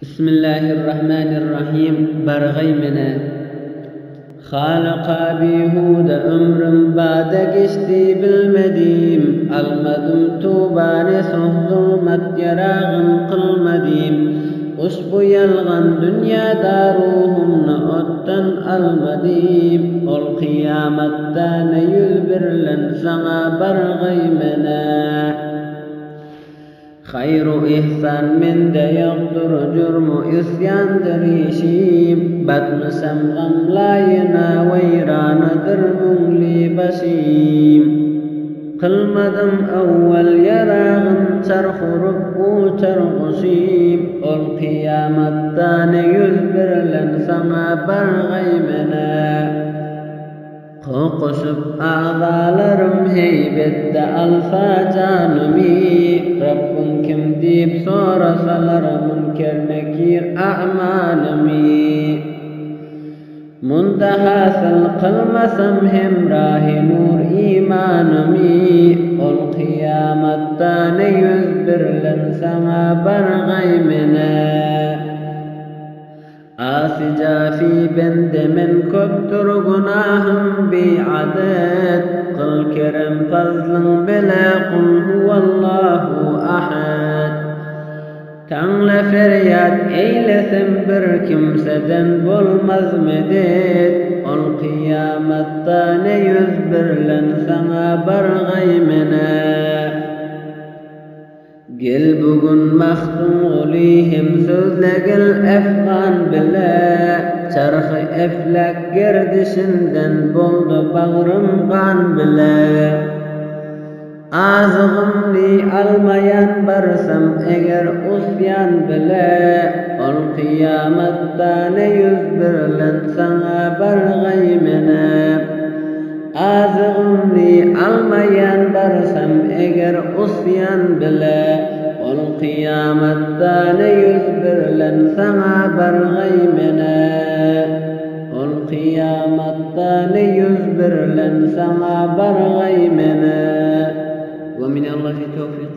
بسم الله الرحمن الرحيم. برغي منا خالق بيهود أمر بعد قشتي بالمديم المدم توبان ظلمت يراغن قل مديم أشبو يلغن دنيا داروهم نؤتن المديم القيامة تان يلبر لنسغى برغي منا خير إحسان من دا يقدر جرم إسيان دريشيم بدن سمغم لاينا ويران درم لي بشيم قل مدم أول يراغن ترخ ربو ترغشيم القيامة تان يزبر لنسما برغي منا قوقشب أعضال رمهي بد الفاجانمي رب كم ديب صور سلر منكر نكير أعمانمي منتهى القلم سمهم راه نور إيمانمي القيامة تان يزبر لنسما برغي منا آسجا في بند من كتر غناهم بعدد قل كرم فضل بلا قل هو الله أحد تنل فرياد إيل ثمبركم سدن بالمزمدد القيامة تان يزبر لنسما برغي منا قلبقن مختوم ليهم سذلق الأفغان بلا شرخ أفلك قرد شندن بلد بغرم غان بلا آزغم لي الميان برسم إغر أسيان بلا القيامة تان يزبر لنسغى برغي منا آزغني الميان برسم إغر أسيان بلا والقيامة تان يزبر لنسغى برغي منا والقيامة تان يزبر لنسغى برغي منا ومن الله توفيق.